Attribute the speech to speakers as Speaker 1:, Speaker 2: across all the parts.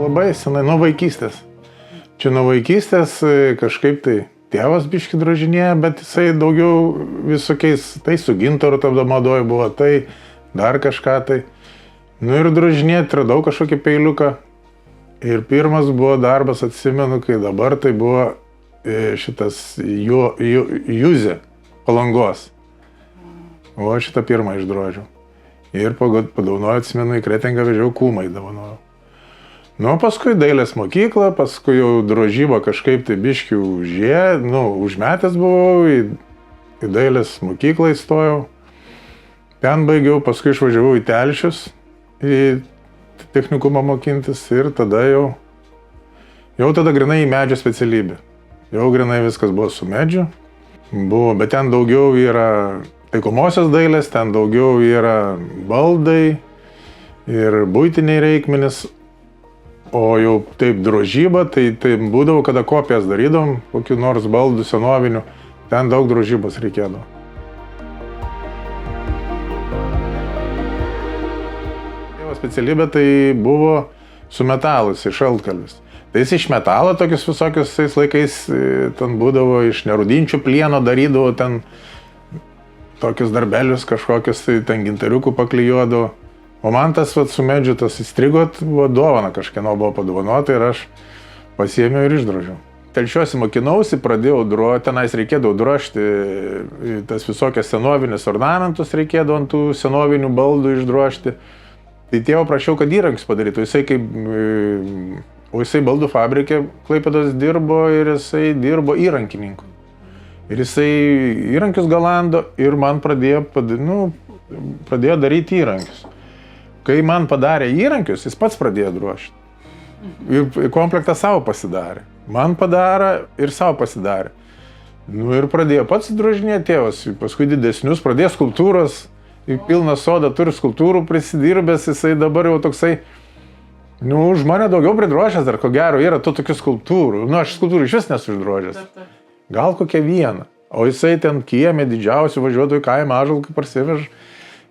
Speaker 1: Labai senai, nuo vaikystės. Čia nuo vaikystės kažkaip tai tėvas biškį drožinėja, bet jisai daugiau visokiais, tai su gintaru tapdamadoju buvo, tai dar kažką tai. Nu ir drožinėti radau kažkokį peiliuką. Ir pirmas buvo darbas, atsimenu, kai dabar tai buvo šitas Juzė Palangos. O šitą pirmą išdrožiau. Ir padaunoju, atsimenu, į Kretingą vežiau kūmai dovanojau. Nu, paskui dailės mokykla, paskui jau drožybą kažkaip tai biškių užmetęs buvau, į dailės mokyklą įstojau. Ten baigiau, paskui išvažiavau į Telšius, į technikumą mokintis ir tada jau tada grinai į medžio specialybę. Jau grinai viskas buvo su medžiu. Bet ten daugiau yra taikomosios dailės, ten daugiau yra baldai ir buitiniai reikmenys. O jau taip drožyba, tai būdavo, kada kopijas darydom, kokių nors baldų senovinių, ten daug drožybos reikėdavo. Tėvo specialybė tai buvo su metalais, iš šaltkalvis. Tai jis iš metalo tokius visokius tais laikais, ten būdavo iš nerūdinčių plieno, darydavo ten tokius darbelius kažkokius, tai ten gintariukų paklijuodavo. O man tas su medžiu tas įstrigot, dovana kažkieno buvo padovanota ir aš pasiėmiau ir išdrožiau. Telšiuosi mokinausi, pradėjau drožti, tenais reikėdavo drožti tas visokias senovinės ornamentus, reikėdavo ant tų senovinių baldų išdrožti. Tai tėvo prašiau, kad įrankius padarytų. Jisai baldų fabrike Klaipėdos dirbo ir jisai dirbo įrankininku. Ir jisai įrankius galando ir man pradėjo daryti įrankius. Kai man padarė įrankius, jis pats pradėjo drožti. Ir komplektą savo pasidarė. Man padarė ir savo pasidarė. Nu ir pradėjo pats drožinėti tėvas. Paskui didesnius pradėjo skulptūros. Į pilną sodą turi skulptūrų prisidirbęs. Jisai dabar jau toksai, už mane daugiau pridrožęs, dar ko gero yra tų tokių skulptūrų. Aš skulptūrų iš vis nesu išdrožęs. Gal kokią vieną. O jisai ten kieme didžiausių važiuotojų kaimą Ąžuolką parsivež.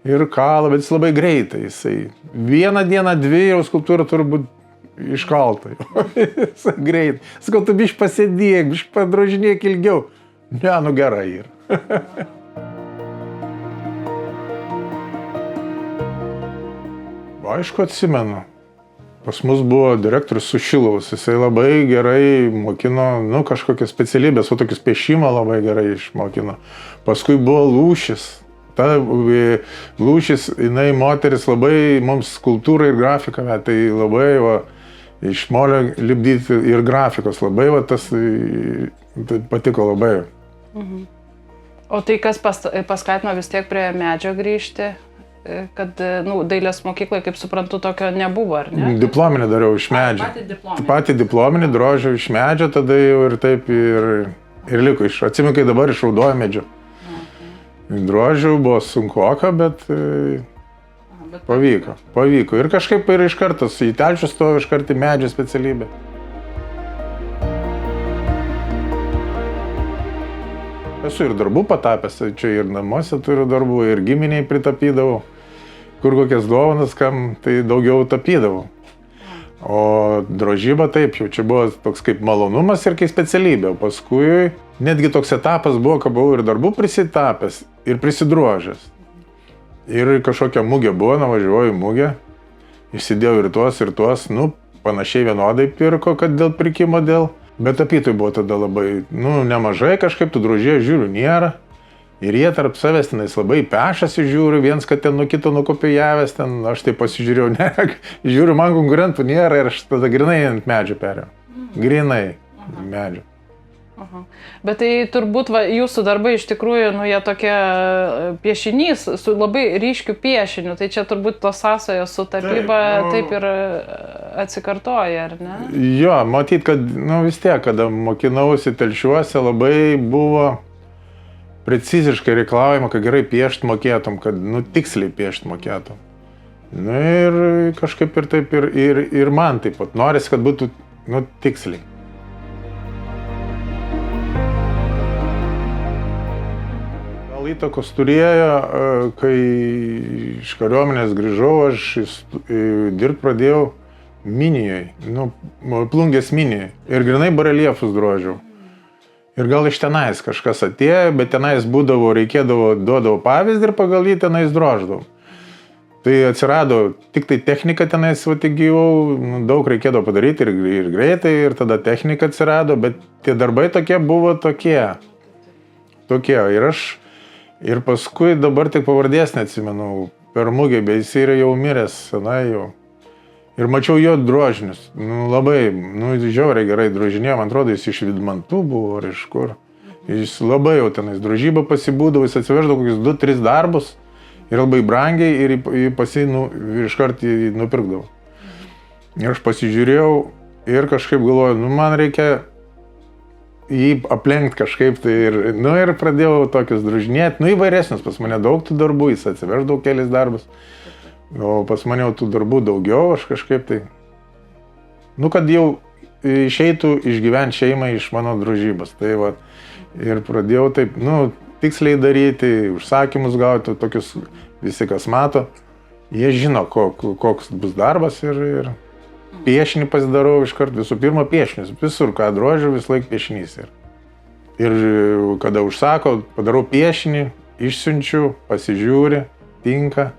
Speaker 1: Ir kalą, bet jis labai greitai, jisai vieną dieną, dvi jau skulptūra turi būti iškalta. Jisai greit. Sakau, tu bišk pasėdėk, bišk padrožinėk ilgiau. Ne, gerai yra. Aišku, atsimenu. Pas mus buvo direktorius Sušilovas, jisai labai gerai mokino, kažkokias specialybės, o tokius piešimą labai gerai išmokino. Paskui buvo Lūšis. Ta Lūšis, jinai moteris labai mums skulptūrą ir grafiką, tai labai iš molio lipdyti ir grafikos labai, tas patiko labai.
Speaker 2: Mhm. O tai kas paskatino vis tiek prie medžio grįžti, kad dailės mokykloje, kaip suprantu, tokio nebuvo, ar ne?
Speaker 1: Diplominį dariau iš medžio. Patį diplominį drožiau iš medžio, tada jau ir taip ir liko. Atsimenu, kai dabar išraudoju medžiu. Drožiau, buvo sunkoka, bet pavyko. Ir kažkaip ir iš karto į Telšius stojau, iš karto į medžio specialybę. Esu ir darbų patapęs, čia ir namuose turiu darbų, ir giminiai pritapydavau. Kur kokias dovanas, kam tai daugiau tapydavau. O drožyba taip, jau čia buvo toks kaip malonumas ir kaip specialybė. O paskui netgi toks etapas buvo, kad buvau ir darbų prisitapęs, ir prisidrožęs. Ir kažkokia mugė buvo, nuvažiavau į mugę, išsidėjau ir tuos, panašiai vienodai pirko, kad dėl pirkimo bet tapytojų buvo tada labai, nemažai kažkaip, tų drožėjų žiūriu nėra. Ir jie tarp savęs tenais labai pešasi, žiūriu, viens, kad ten nuo kito nukopijavęs, ten aš tai pasižiūrėjau, žiūriu, man konkurentų nėra ir aš tada grinai ant medžio perėjau. Grinai medžio.
Speaker 2: Aha. Bet tai turbūt jūsų darbai iš tikrųjų, jie tokie piešinys su labai ryškiu piešiniu, tai čia turbūt tos sąsajos su tapyba taip ir atsikartoja, ar ne?
Speaker 1: Jo, matyt, kad vis tiek, kada mokinausi Telšiuose, labai buvo preciziškai reikalaujama, kad gerai piešt mokėtum, kad tiksliai piešt mokėtum. Ir kažkaip ir taip ir man taip pat norisi, kad būtų tiksliai. Įtakos turėjo, kai iš kariuomenės grįžau, aš dirbti pradėjau Minijoje, Plungės Minijoje ir grinai bareliefus drožiau. Ir gal iš tenais kažkas atėjo, bet tenais duodavo pavyzdį ir pagal jį tenais droždavau. Tai atsirado, tik tai technika tenais įgyjau, daug reikėdavo padaryti ir greitai, ir tada technika atsirado, bet tie darbai buvo tokie. Ir paskui dabar tik pavardės neatsimenu, per mugę, bet jis yra jau miręs senai jau. Ir mačiau jo drožinius, labai, žiauriai gerai drožinėjo, man atrodo, jis iš Vidmantų buvo ar iš kur. Jis labai jau tenais drožybą pasibūdavo, jis atsiveždavo kokius 2-3 darbus ir labai brangiai ir iškart nupirkdavo. Ir aš pasižiūrėjau ir kažkaip galvoju, man reikia jį aplenkti kažkaip tai ir pradėjau tokius drožinėti, įvairesnius, pas mane daug tų darbų, jis atsiveždavo kelis darbus, o pas mane tų darbų daugiau, aš kažkaip tai, kad jau išeitų išgyventi šeimą iš mano drožybos, tai va, ir pradėjau taip, tiksliai daryti, užsakymus gauti, tokius visi, kas mato, jie žino, koks bus darbas ir piešinį pasidarau iškart, visų pirma piešinius, visur, ką drožiu, vis laik piešinys. Ir kada užsako, padarau piešinį, išsiunčiu, pasižiūri, tinka,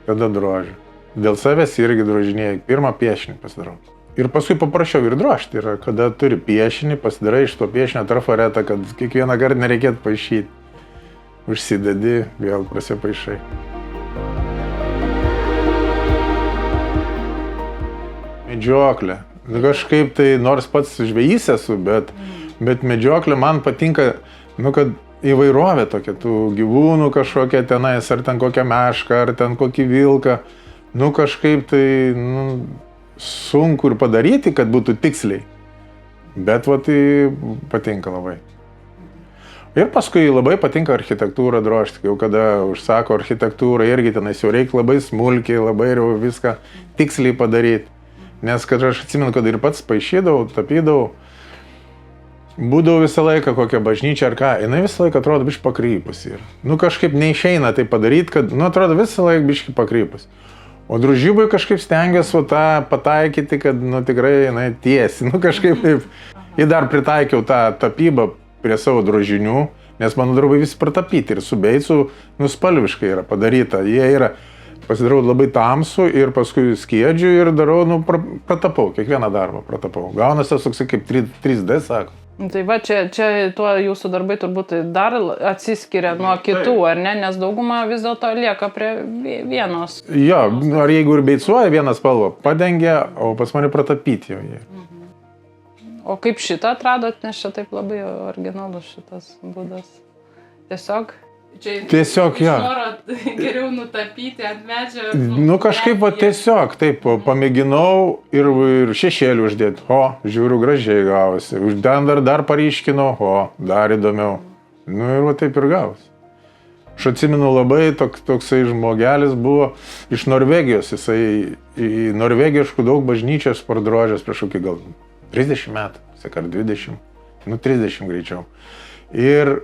Speaker 1: tada drožiu. Dėl savęs irgi drožinėjau, pirmą piešinį pasidarau. Ir paskui paprašiau ir drožti, yra, kada turi piešinį, pasidarai iš to piešinio trafaretą, kad kiekvieną kartą nereikėtų paišyti. Užsidedi, vėl prasipaišai. Medžioklė. Kažkaip tai, nors pats žvejys esu, bet medžioklė man patinka, kad įvairovė tokia, tų gyvūnų kažkokia tenais, ar ten kokią mešką, ar ten kokį vilką. Kažkaip tai, sunku ir padaryti, kad būtų tiksliai. Bet tai patinka labai. Ir paskui labai patinka architektūrą drožti, jau kada užsako architektūrą, irgi tenais jau reikia labai smulkiai, labai jau viską tiksliai padaryti. Nes kad aš atsimenu, kad ir pats paišydavau, tapydavau, būdavau visą laiką kokią bažnyčią ar ką, jinai visą laiką atrodo biškai pakrypusi. Kažkaip neišeina tai padaryti, kad, atrodo visą laiką biškai pakrypusi. O drožybui kažkaip stengiuosi tą pataikyti, kad, tikrai jinai tiesi. Kažkaip taip. Ir dar pritaikiau tą tapybą prie savo drožinių, nes mano darbai visi pratapyti ir su beicu, spalviškai yra padaryta. Jie yra... Pasidarau labai tamsų ir paskui skiedžiu ir darau, pratapau, kiekvieną darbą pratapau. Gaunasi toksai kaip 3D, sako.
Speaker 2: Tai va, čia tuo jūsų darbai turbūt dar atsiskiria nuo kitų, ar ne? Nes dauguma vis dėlto lieka prie vienos.
Speaker 1: Jo, ar jeigu ir beicuoja vieną spalvą, padengia, o pas mane pratapyti jau jie.
Speaker 2: O kaip šitą atradot, nes čia taip labai originalus šitas būdas?
Speaker 1: Tiesiog, jo.
Speaker 2: Noro geriau nutapyti ant medžio.
Speaker 1: Kažkaip tiesiog, taip, pamėginau ir šešėlį uždėti. Žiūriu, gražiai gavosi. Ten dar paryškinau, dar įdomiau. Ir taip ir gavosi. Aš atsimenu labai toksai žmogelis buvo iš Norvegijos. Jisai į norvegiškų daug bažnyčios pardrožęs prieš kokį gal 30 metų, ar 20, 30 greičiau. Ir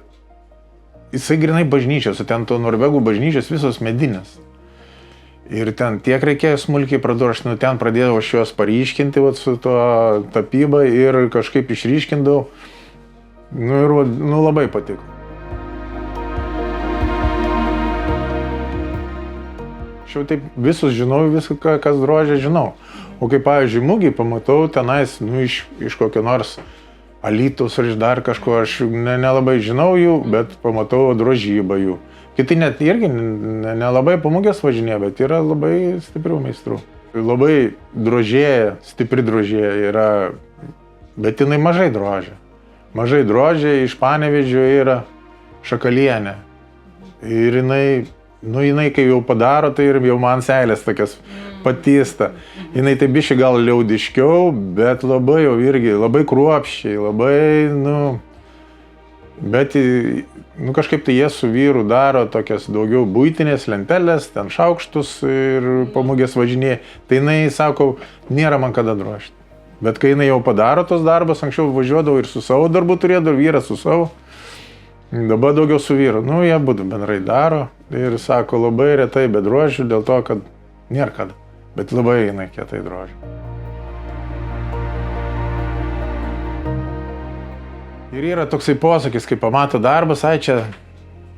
Speaker 1: jisai grinai bažnyčios, o ten to norvegų bažnyčios visos medinės. Ir ten tiek reikėjo smulkiai pradrožti, ten pradėjau aš juos paryškinti su to tapyba ir kažkaip išryškindavau. Ir labai patiko. Aš jau taip visus žinau, viską, kas drožia, žinau. O kaip, pavyzdžiui, mugį pamatau tenais, iš kokio nors Alytaus ar iš dar kažko, aš nelabai žinau jų, bet pamatau drožybą jų. Kiti net irgi nelabai po mugės važinėja, bet yra labai stiprių meistrų. Labai drožėja, stipri drožėja yra, bet jinai mažai drožia. mažai drožiai, iš Panevėžio yra Šakalienė. Ir jinai kai jau padaro, tai ir jau man seilės tokias patysta. Jinai tai biškai gal liaudiškiau, bet labai jau irgi, labai kruopščiai, labai, bet, kažkaip tai jie su vyru daro tokias daugiau buitinės lentelės, ten šaukštus ir po mugės važinėja. Tai jinai sako, nėra man kada drožti. Bet kai jinai jau padaro tos darbus, anksčiau važiuodavo ir su savo darbu turėdavo, vyras su savo. Dabar daugiau su vyru. Jie būtų bendrai daro ir sako, labai retai be drožių, dėl to, kad nėra kada. Bet labai jinai kietai drožių. Ir yra toksai posakis, kai pamato darbas, čia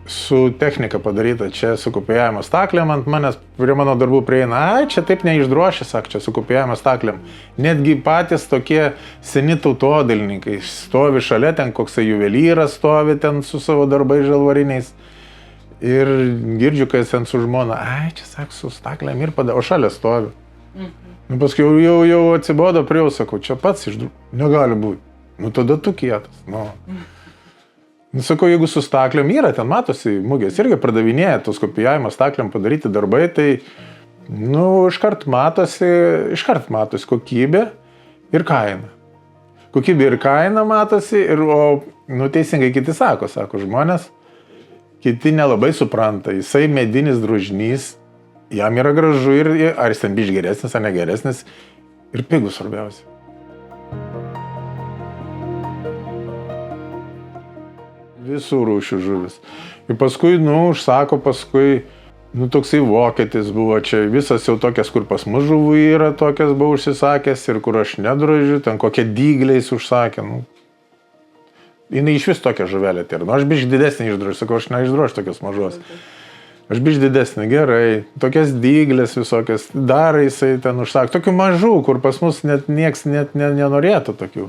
Speaker 1: su technika padaryta, čia su kopijavimo staklėm ant manęs, prie mano darbų prieina, čia taip neišdrošė, sako, čia su kopijavimo staklėm. Netgi patys tokie seni tautodalininkai stovi šalia, ten koksai juvelyras stovi ten su savo darbais žalvariniais. Ir girdžiu, kai jis ten su žmona, čia sako, su staklėm ir o šalia stovi. Paskui jau atsibodo prie jau, sakau, čia pats negali būti. Tada tu kietas. Sakau, jeigu su staklėm yra, ten matosi, mugės irgi pradavinėja tos kopijavimo staklėm padaryti darbai, tai, iškart matosi kokybė ir kaina. Kokybė ir kaina matosi, teisingai kiti sako žmonės, kiti nelabai supranta, jisai medinis drožinys, jam yra gražu ir ar jis ten biškį geresnis, ar negeresnis ir pigus svarbiausia. Visų rūšių žuvis. Ir paskui, užsako, toksai vokietis buvo čia, visas jau tokias, kur pas mus žuvų yra, tokias buvo užsisakęs ir kur aš nedrožiu, ten kokie dygliais užsakė. Jinai iš vis tokia žuvelė tai yra. Aš biškį didesnį išdrožiu, sakau, aš neišdrožiu tokias mažos. Aš biškį didesnį, gerai, tokias dyglės visokias, dar jisai ten užsakė. Tokių mažų, kur pas mus nieks nenorėtų tokių.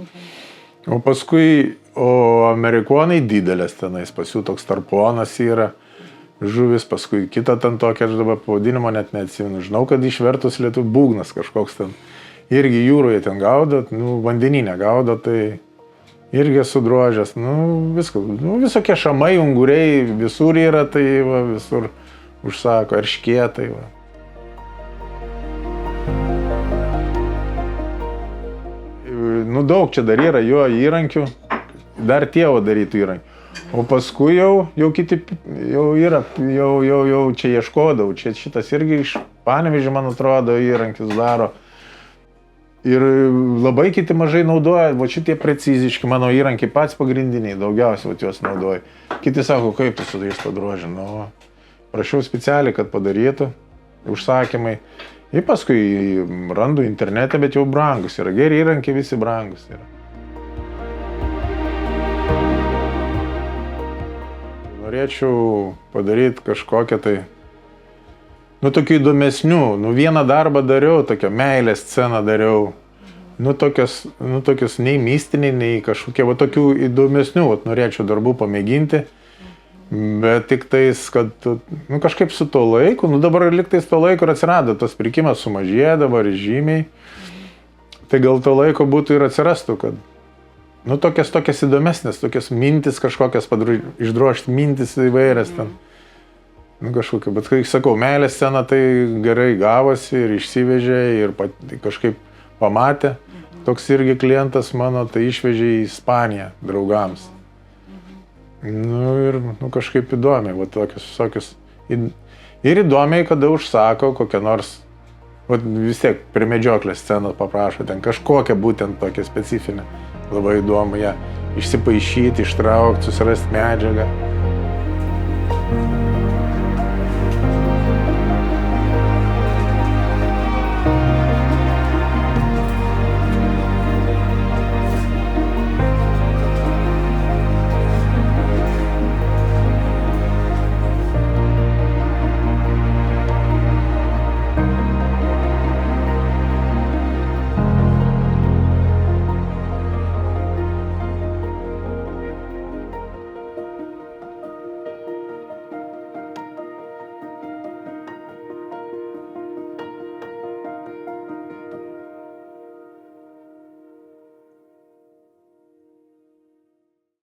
Speaker 1: O paskui, amerikonai didelės tenais, pas jų toks tarponas yra, žuvis, paskui kita ten tokia, aš dabar pavadinimo net neatsimenu, žinau, kad išvertus lietuvių būgnas kažkoks ten, irgi jūroje ten gaudo, vandeninę gaudo, tai irgi sudrožęs, viskas, visokie šamai, unguriai, visur yra, tai visur užsako, erškėtai. Daug čia dar yra jo įrankių, dar tėvo darytų įrankių. O paskui jau kiti, jau čia ieškodavau, čia šitas irgi iš Panevėžio, man atrodo, įrankius daro. Ir labai kiti mažai naudoja, šitie preciziški mano įrankiai pats pagrindiniai, daugiausiai juos naudoja. Kiti sako, kaip tu su jais padroži, prašiau specialiai, kad padarytų, užsakymai. Ir paskui randu internete, bet jau brangus yra. Geri įrankiai visi brangus yra. Norėčiau padaryti kažkokią tai, tokių įdomesnių. Vieną darbą dariau, tokią meilės sceną dariau. Tokius nei mistiniai, nei kažkokie, tokių įdomesnių, norėčiau darbų pamėginti. Bet tik tais, kad kažkaip su to laiku, dabar liktais to laiko ir atsirado, tas pirkimas sumažėdavo ir žymiai, tai gal to laiko būtų ir atsirastų, kad tokias įdomesnės, tokias mintis kažkokias išdrošti, mintis įvairias ten, kažkokia, bet kai sakau, meilės scena tai gerai gavosi ir išsivežė ir kažkaip pamatė, toks irgi klientas mano, tai išvežė į Ispaniją draugams. Ir kažkaip įdomiai, tokius visokius. Ir įdomiai, kada užsako kokią nors, vis tiek prie medžioklės scenos paprašo, ten kažkokią būtent tokią specifinę. Labai įdomu ją išsipaišyti, ištraukti, susirasti medžiagą.